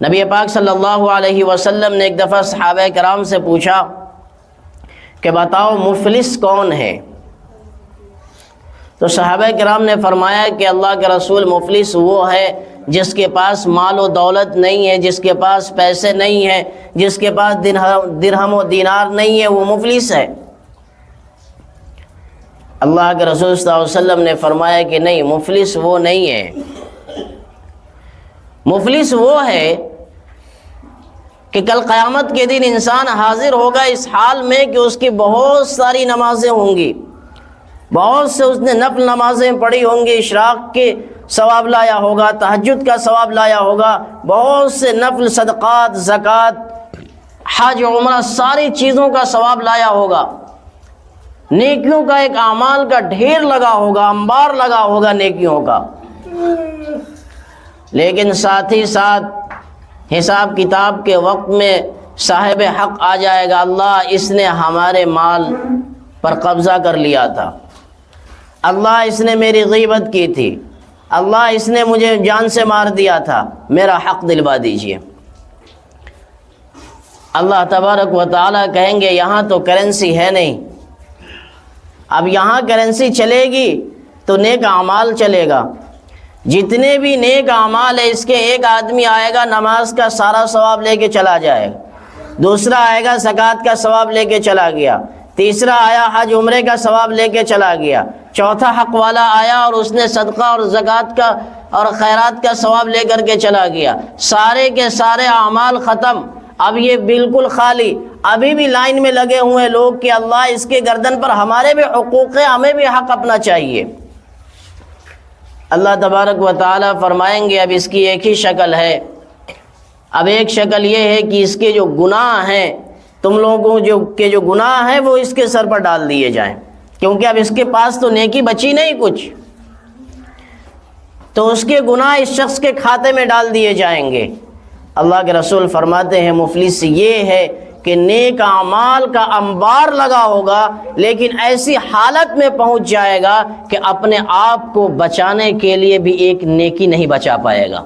نبی پاک صلی اللہ علیہ وسلم نے ایک دفعہ صحابہ کرام سے پوچھا کہ بتاؤ مفلس کون ہے؟ تو صحابہ کرام نے فرمایا کہ اللہ کے رسول مفلس وہ ہے جس کے پاس مال و دولت نہیں ہے، جس کے پاس پیسے نہیں ہیں، جس کے پاس درہم و دینار نہیں ہے، وہ مفلس ہے۔ اللہ کے رسول صلی اللہ علیہ وسلم نے فرمایا کہ نہیں، مفلس وہ نہیں ہے، مفلس وہ ہے کہ کل قیامت کے دن انسان حاضر ہوگا اس حال میں کہ اس کی بہت ساری نمازیں ہوں گی، بہت سے اس نے نفل نمازیں پڑھی ہوں گی، اشراق کے ثواب لایا ہوگا، تہجد کا ثواب لایا ہوگا، بہت سے نفل صدقات، زکوٰۃ، حج، عمرہ، ساری چیزوں کا ثواب لایا ہوگا، نیکیوں کا ایک اعمال کا ڈھیر لگا ہوگا، انبار لگا ہوگا نیکیوں کا۔ لیکن ساتھ ہی ساتھ حساب کتاب کے وقت میں صاحب حق آ جائے گا، اللہ اس نے ہمارے مال پر قبضہ کر لیا تھا، اللہ اس نے میری غیبت کی تھی، اللہ اس نے مجھے جان سے مار دیا تھا، میرا حق دلوا دیجیے۔ اللہ تبارک و تعالیٰ کہیں گے یہاں تو کرنسی ہے نہیں، اب یہاں کرنسی چلے گی تو نیک اعمال چلے گا، جتنے بھی نیک اعمال ہے اس کے ایک آدمی آئے گا نماز کا سارا ثواب لے کے چلا جائے گا، دوسرا آئے گا زکوٰۃ کا ثواب لے کے چلا گیا، تیسرا آیا حج عمرے کا ثواب لے کے چلا گیا، چوتھا حق والا آیا اور اس نے صدقہ اور زکوٰۃ کا اور خیرات کا ثواب لے کر کے چلا گیا، سارے کے سارے اعمال ختم، اب یہ بالکل خالی، ابھی بھی لائن میں لگے ہوئے لوگ کہ اللہ اس کے گردن پر ہمارے بھی حقوق ہیں، ہمیں بھی حق اپنا چاہیے۔ اللہ تبارک و تعالیٰ فرمائیں گے اب اس کی ایک ہی شکل ہے، اب ایک شکل یہ ہے کہ اس کے جو گناہ ہیں، تم لوگوں کے جو گناہ ہیں وہ اس کے سر پر ڈال دیے جائیں، کیونکہ اب اس کے پاس تو نیکی بچی نہیں کچھ، تو اس کے گناہ اس شخص کے کھاتے میں ڈال دیے جائیں گے۔ اللہ کے رسول فرماتے ہیں مفلس یہ ہے کہ نیک اعمال کا انبار لگا ہوگا لیکن ایسی حالت میں پہنچ جائے گا کہ اپنے آپ کو بچانے کے لیے بھی ایک نیکی نہیں بچا پائے گا۔